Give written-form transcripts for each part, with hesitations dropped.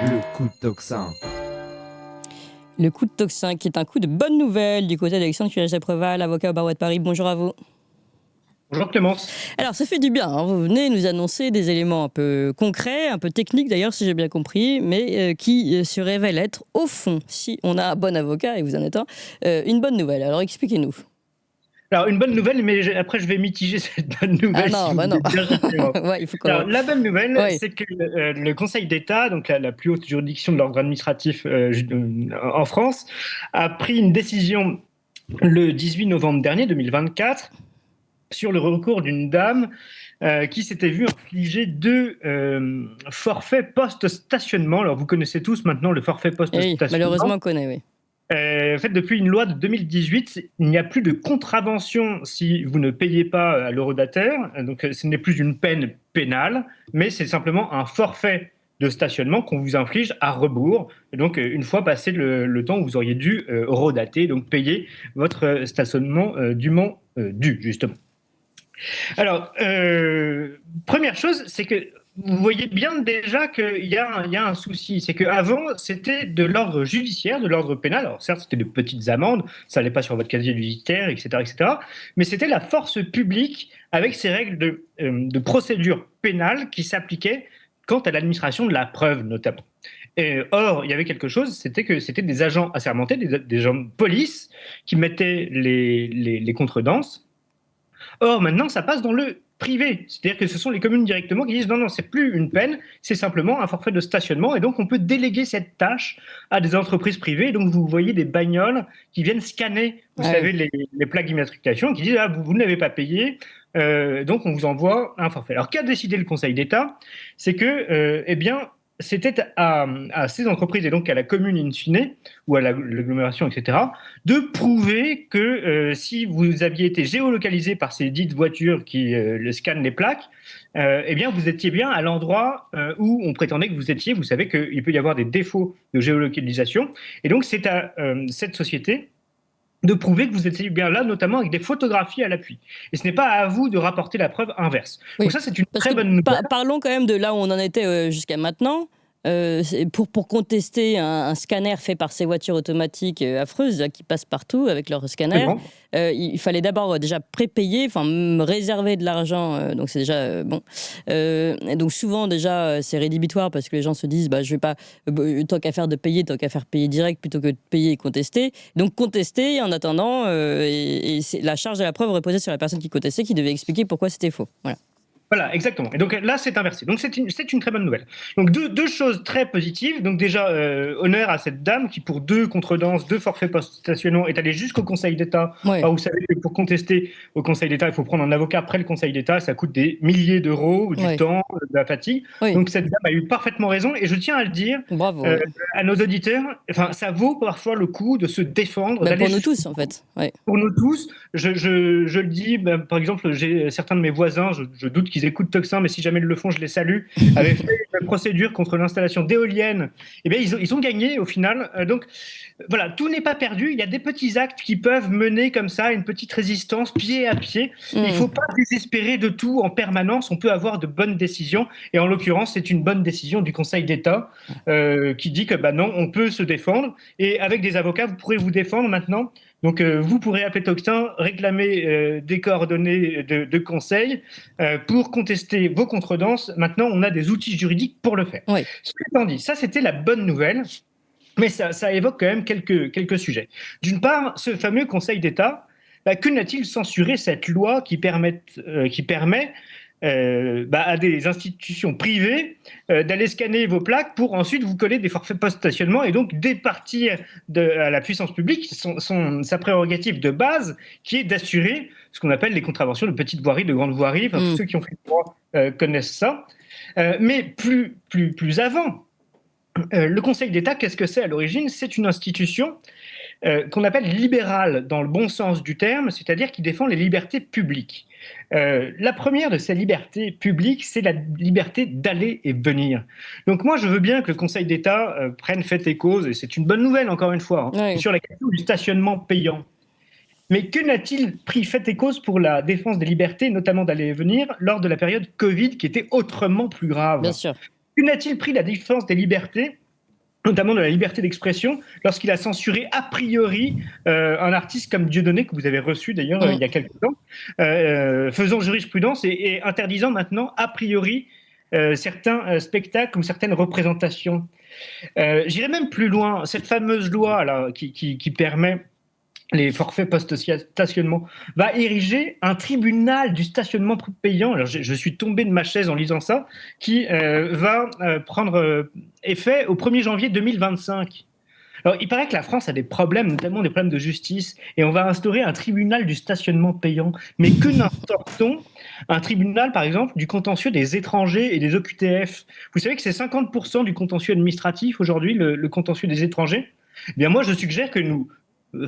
Le coup de tocsin. Le coup de tocsin, qui est un coup de bonne nouvelle du côté d'Alexandre Cuiraget-Preval, avocat au barreau de Paris. Bonjour à vous. Bonjour Clémence. Alors, ça fait du bien, hein. Vous venez nous annoncer des éléments un peu concrets, un peu techniques d'ailleurs, si j'ai bien compris, mais qui se révèlent être, au fond, si on a un bon avocat, et vous en êtes un, une bonne nouvelle. Alors, expliquez-nous. Alors, une bonne nouvelle, mais après, je vais mitiger cette bonne Ah nouvelle si non, vous bah non. voulez bien, Clémence. Ouais, il faut qu'on... Alors, la bonne nouvelle, Oui. c'est que le Conseil d'État, donc la plus haute juridiction de l'ordre administratif en France, a pris une décision le 18 novembre dernier, 2024, sur le recours d'une dame qui s'était vue infliger 2 forfaits post-stationnement. Alors, vous connaissez tous maintenant le forfait Eh oui, post-stationnement. malheureusement, on connaît, oui. En fait, depuis une loi de 2018, il n'y a plus de contravention si vous ne payez pas à l'eurodataire. Donc, ce n'est plus une peine pénale, mais c'est simplement un forfait de stationnement qu'on vous inflige à rebours. Et donc, une fois passé le temps où vous auriez dû eurodater, donc payer votre stationnement dûment dû, justement. Alors, première chose, c'est que vous voyez bien déjà qu'il y a un souci. C'est qu'avant, c'était de l'ordre judiciaire, de l'ordre pénal. Alors, certes, c'était de petites amendes, ça n'allait pas sur votre casier judiciaire, etc., etc. Mais c'était la force publique avec ses règles de procédure pénale qui s'appliquaient quant à l'administration de la preuve, notamment. Or, il y avait quelque chose, c'était que c'était des agents assermentés, des agents de police qui mettaient les contredanses. Or, maintenant, ça passe dans le privé. C'est-à-dire que ce sont les communes directement qui disent non, non, c'est plus une peine, c'est simplement un forfait de stationnement. Et donc, on peut déléguer cette tâche à des entreprises privées. Et donc, vous voyez des bagnoles qui viennent scanner, vous savez, les plaques d'immatriculation, qui disent ah, vous ne l'avez pas payé. Donc, on vous envoie un forfait. Alors, qu'a décidé le Conseil d'État? C'est que, eh bien, c'était à ces entreprises et donc à la commune in fine, ou à l'agglomération, etc., de prouver que si vous aviez été géolocalisé par ces dites voitures qui scannent les plaques, eh bien vous étiez bien à l'endroit où on prétendait que vous étiez. Vous savez qu'il peut y avoir des défauts de géolocalisation. Et donc c'est à cette société de prouver que vous étiez bien là, notamment avec des photographies à l'appui. Et ce n'est pas à vous de rapporter la preuve inverse. Oui. Donc ça, c'est une Parce très que bonne nouvelle. Parlons quand même de là où on en était jusqu'à maintenant. Pour contester un scanner fait par ces voitures automatiques affreuses là, qui passent partout avec leur scanner, il fallait d'abord déjà prépayer, enfin réserver de l'argent, donc c'est déjà bon. Donc souvent déjà c'est rédhibitoire parce que les gens se disent je vais pas, tant qu'à faire de payer, tant qu'à faire payer direct plutôt que de payer et contester. Donc contester en attendant, et la charge de la preuve reposait sur la personne qui contestait qui devait expliquer pourquoi c'était faux. Voilà. Voilà, exactement. Et donc là, c'est inversé. Donc c'est une très bonne nouvelle. Donc deux choses très positives. Donc déjà, honneur à cette dame qui, pour 2 contredanses, 2 forfaits post-stationnement, est allée jusqu'au Conseil d'État. Ouais. Alors vous savez que pour contester au Conseil d'État, il faut prendre un avocat après le Conseil d'État. Ça coûte des milliers d'euros, du temps, de la fatigue. Oui. Donc cette dame a eu parfaitement raison. Et je tiens à le dire à nos auditeurs, enfin, ça vaut parfois le coup de se défendre. Pour nous tous, en fait. Ouais. Pour nous tous, je le dis, par exemple, j'ai certains de mes voisins, je doute qu'ils écoutent Tocsin, mais si jamais ils le font, je les salue, avaient fait une procédure contre l'installation d'éoliennes. Eh bien, ils ont gagné au final. Donc, voilà, tout n'est pas perdu. Il y a des petits actes qui peuvent mener comme ça une petite résistance pied à pied. Il ne faut pas désespérer de tout en permanence. On peut avoir de bonnes décisions. Et en l'occurrence, c'est une bonne décision du Conseil d'État qui dit que non, on peut se défendre. Et avec des avocats, vous pourrez vous défendre maintenant. Donc, vous pourrez appeler Tocsin, réclamer des coordonnées de conseil pour contester vos contredanses. Maintenant, on a des outils juridiques pour le faire. Oui. Ce étant dit, ça, c'était la bonne nouvelle. Mais ça évoque quand même quelques sujets. D'une part, ce fameux Conseil d'État, que n'a-t-il censuré cette loi qui permet à des institutions privées d'aller scanner vos plaques pour ensuite vous coller des forfaits post-stationnement et donc départir à la puissance publique sa prérogative de base qui est d'assurer ce qu'on appelle les contraventions de petite voirie, de grande voirie. Enfin, tous ceux qui ont fait le droit connaissent ça. Mais plus avant, le Conseil d'État, qu'est-ce que c'est à l'origine? C'est une institution qu'on appelle libérale dans le bon sens du terme, c'est-à-dire qui défend les libertés publiques. La première de ces libertés publiques, c'est la liberté d'aller et venir. Donc moi, je veux bien que le Conseil d'État prenne fait et cause, et c'est une bonne nouvelle encore une fois, sur la question du stationnement payant. Mais que n'a-t-il pris fait et cause pour la défense des libertés, notamment d'aller et venir, lors de la période Covid, qui était autrement plus grave? Bien sûr. Que n'a-t-il pris la défense des libertés notamment de la liberté d'expression, lorsqu'il a censuré a priori un artiste comme Dieudonné, que vous avez reçu d'ailleurs il y a quelques temps, faisant jurisprudence et interdisant maintenant a priori certains spectacles ou certaines représentations. J'irai même plus loin, cette fameuse loi là, qui permet les forfaits post-stationnement, va ériger un tribunal du stationnement payant. Alors, je suis tombé de ma chaise en lisant ça, qui va prendre effet au 1er janvier 2025. Alors, il paraît que la France a des problèmes, notamment des problèmes de justice, et on va instaurer un tribunal du stationnement payant. Mais que n'instaure-t-on un tribunal, par exemple, du contentieux des étrangers et des OQTF? Vous savez que c'est 50% du contentieux administratif aujourd'hui, le contentieux des étrangers. Eh bien, moi, je suggère que nous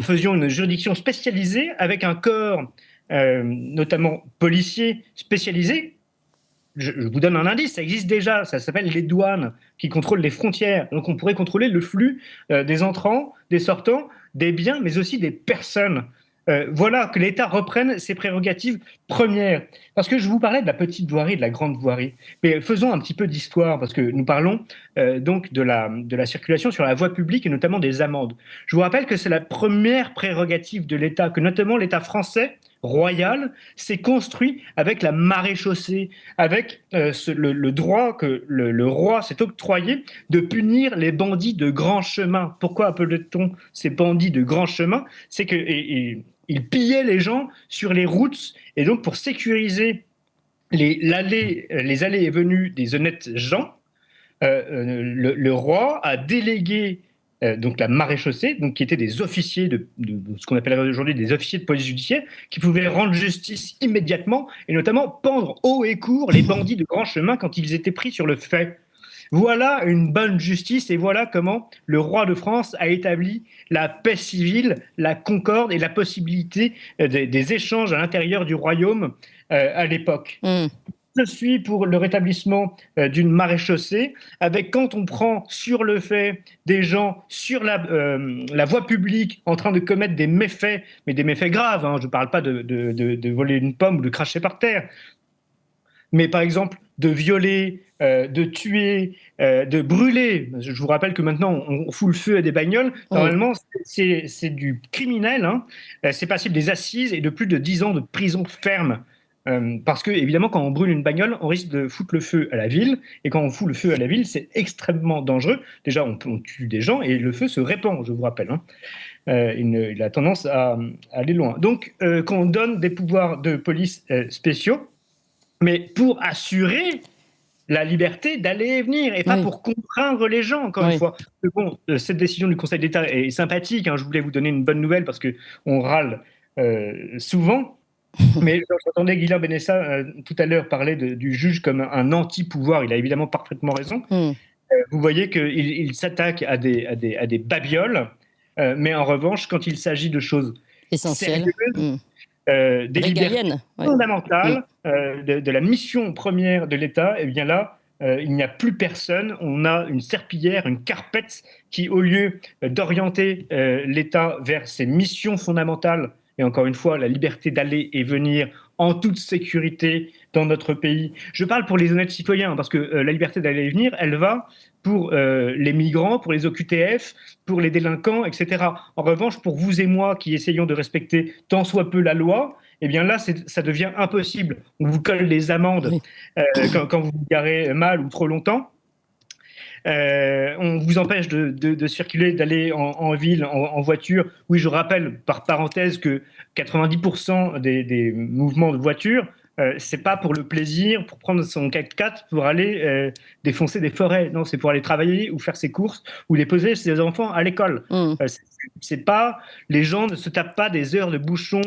faisions une juridiction spécialisée avec un corps, notamment policier, spécialisé. Je vous donne un indice, ça existe déjà, ça s'appelle les douanes, qui contrôlent les frontières. Donc on pourrait contrôler le flux des entrants, des sortants, des biens, mais aussi des personnes. Voilà, que l'État reprenne ses prérogatives premières. Parce que je vous parlais de la petite voirie, de la grande voirie. Mais faisons un petit peu d'histoire, parce que nous parlons donc de la circulation sur la voie publique et notamment des amendes. Je vous rappelle que c'est la première prérogative de l'État, que notamment l'État français royal s'est construit avec la maréchaussée, avec le droit que le roi s'est octroyé de punir les bandits de grand chemin. Pourquoi appelait-on ces bandits de grand chemin? C'est que ils pillaient les gens sur les routes, et donc pour sécuriser les allées et venues des honnêtes gens, le roi a délégué donc la maréchaussée, donc qui étaient des officiers de ce qu'on appellerait aujourd'hui des officiers de police judiciaire, qui pouvaient rendre justice immédiatement et notamment pendre haut et court les bandits de grand chemin quand ils étaient pris sur le fait. Voilà une bonne justice, et voilà comment le roi de France a établi la paix civile, la concorde et la possibilité des échanges à l'intérieur du royaume à l'époque. Je suis pour le rétablissement d'une maréchaussée, avec quand on prend sur le fait des gens sur la voie publique en train de commettre des méfaits, mais des méfaits graves, hein, je ne parle pas de voler une pomme ou de cracher par terre, mais par exemple de violer, de tuer, de brûler. Je vous rappelle que maintenant on fout le feu à des bagnoles. Normalement, c'est du criminel, hein. C'est passible des assises et de plus de 10 ans de prison ferme. Parce que, évidemment, quand on brûle une bagnole, on risque de foutre le feu à la ville. Et quand on fout le feu à la ville, c'est extrêmement dangereux. Déjà, on tue des gens et le feu se répand, je vous rappelle, hein. Il a tendance à aller loin. Donc, quand on donne des pouvoirs de police spéciaux, mais pour assurer la liberté d'aller et venir, et pas pour contraindre les gens, encore une fois. Bon, cette décision du Conseil d'État est sympathique, hein, je voulais vous donner une bonne nouvelle, parce qu'on râle souvent, mais j'entendais Guilain Benessa tout à l'heure parler du juge comme un anti-pouvoir, il a évidemment parfaitement raison. Vous voyez qu'il s'attaque à des babioles, mais en revanche, quand il s'agit de choses essentielles, des libertés fondamentales, de la mission première de l'État, et bien là, il n'y a plus personne. On a une serpillière, une carpette qui, au lieu d'orienter l'État vers ses missions fondamentales, et encore une fois, la liberté d'aller et venir en toute sécurité dans notre pays. Je parle pour les honnêtes citoyens, parce que la liberté d'aller et venir, elle va pour les migrants, pour les OQTF, pour les délinquants, etc. En revanche, pour vous et moi qui essayons de respecter tant soit peu la loi, eh bien là, ça devient impossible. On vous colle des amendes quand vous vous garez mal ou trop longtemps. On vous empêche de circuler, d'aller en ville, en voiture. Oui, je rappelle par parenthèse que 90% des mouvements de voiture, c'est pas pour le plaisir, pour prendre son 4x4 pour aller défoncer des forêts. Non, c'est pour aller travailler ou faire ses courses ou déposer ses enfants à l'école. C'est pas, les gens ne se tapent pas des heures de bouchon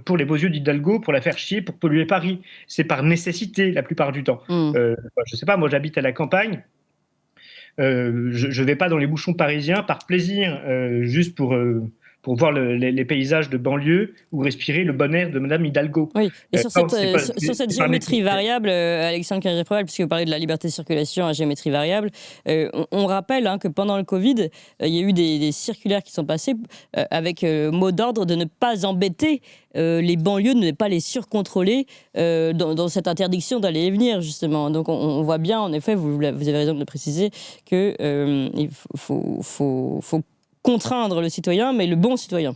pour les beaux yeux d'Hidalgo pour la faire chier, pour polluer Paris. C'est par nécessité la plupart du temps. Je sais pas, moi j'habite à la campagne. Je ne vais pas dans les bouchons parisiens par plaisir, juste pour pour voir les paysages de banlieue ou respirer le bon air de Madame Hidalgo. Oui, et sur cette géométrie variable, Alexandre Cagé-Préval, puisque vous parlez de la liberté de circulation à géométrie variable, on rappelle que pendant le Covid, il y a eu des circulaires qui sont passées avec mot d'ordre de ne pas embêter les banlieues, de ne pas les surcontrôler dans cette interdiction d'aller et venir, justement. Donc on voit bien, en effet, vous avez raison de le préciser, qu'il faut contraindre le citoyen, mais le bon citoyen.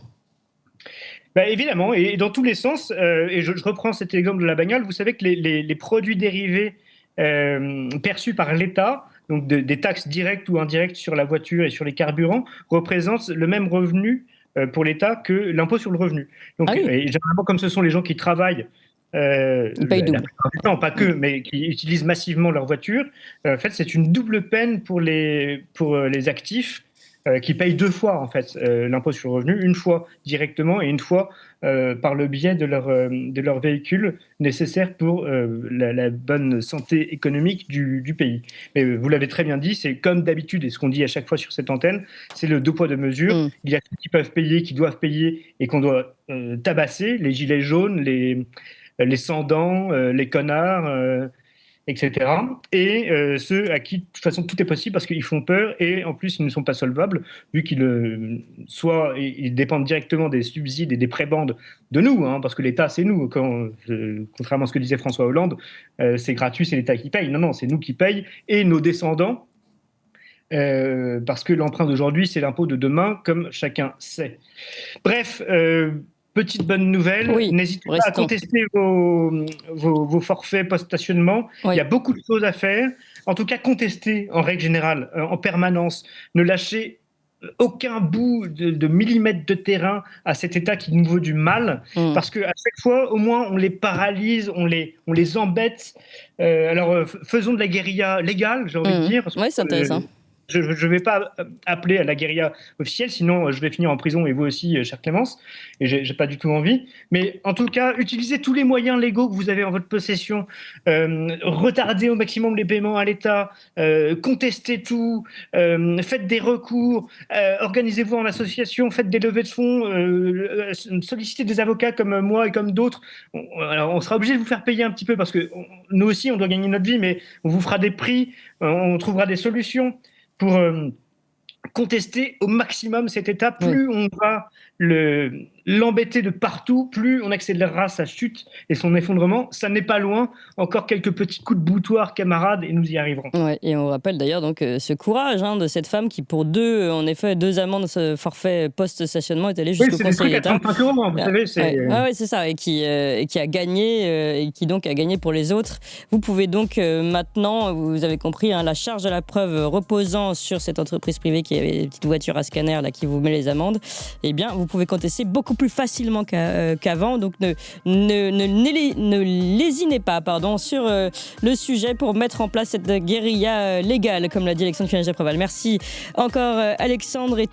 Évidemment, et dans tous les sens, et je reprends cet exemple de la bagnole, vous savez que les produits dérivés perçus par l'État, donc des taxes directes ou indirectes sur la voiture et sur les carburants, représentent le même revenu pour l'État que l'impôt sur le revenu. Donc, et généralement, comme ce sont les gens qui travaillent, ils payent double. Non, pas que, mais qui utilisent massivement leur voiture, en fait, c'est une double peine pour les actifs, qui payent 2 fois en fait l'impôt sur le revenu, une fois directement et une fois par le biais de leur véhicule nécessaire pour la bonne santé économique du pays. Mais vous l'avez très bien dit, c'est comme d'habitude, et ce qu'on dit à chaque fois sur cette antenne, c'est le 2 poids 2 mesures. Il y a ceux qui peuvent payer, qui doivent payer et qu'on doit tabasser, les gilets jaunes, les sans-dents, les connards, etc. Et ceux à qui, de toute façon, tout est possible parce qu'ils font peur et en plus, ils ne sont pas solvables, vu qu'ils ils dépendent directement des subsides et des prébendes de nous, parce que l'État, c'est nous. Contrairement à ce que disait François Hollande, c'est gratuit, c'est l'État qui paye. Non, non, c'est nous qui payons et nos descendants, parce que l'emprunt d'aujourd'hui, c'est l'impôt de demain, comme chacun sait. Bref, petite bonne nouvelle, n'hésitez pas à contester vos forfaits post-stationnement. Il y a beaucoup de choses à faire. En tout cas, contestez en règle générale, en permanence. Ne lâchez aucun bout de millimètre de terrain à cet État qui nous veut du mal, parce qu'à chaque fois, au moins, on les paralyse, on les embête. Alors, faisons de la guérilla légale, j'ai envie de dire. Oui, c'est intéressant. Je ne vais pas appeler à la guérilla officielle, sinon je vais finir en prison, et vous aussi, chère Clémence, et j'ai pas du tout envie. Mais en tout cas, utilisez tous les moyens légaux que vous avez en votre possession, retardez au maximum les paiements à l'État, contestez tout, faites des recours, organisez-vous en association, faites des levées de fonds, sollicitez des avocats comme moi et comme d'autres. Alors, on sera obligé de vous faire payer un petit peu parce que nous aussi, on doit gagner notre vie, mais on vous fera des prix, on trouvera des solutions pour contester au maximum cet État. Plus on va l'embêter de partout, plus on accélérera sa chute et son effondrement. Ça n'est pas loin. Encore quelques petits coups de boutoir, camarades, et nous y arriverons. Ouais, et on rappelle d'ailleurs donc ce courage de cette femme qui, pour deux amendes forfait post-stationnement, est allée jusqu'au Conseil d'État. C'est 35 €, vous savez. C'est ça, et qui a gagné, et qui donc a gagné pour les autres. Vous pouvez donc maintenant, vous avez compris, la charge de la preuve reposant sur cette entreprise privée qui avait des petites voitures à scanner là, qui vous met les amendes, eh bien, vous pouvez contester beaucoup plus facilement qu'avant. Donc, ne lésinez pas sur le sujet pour mettre en place cette guérilla légale, comme l'a dit Alexandre Cagé-Préval. Merci encore, Alexandre. Et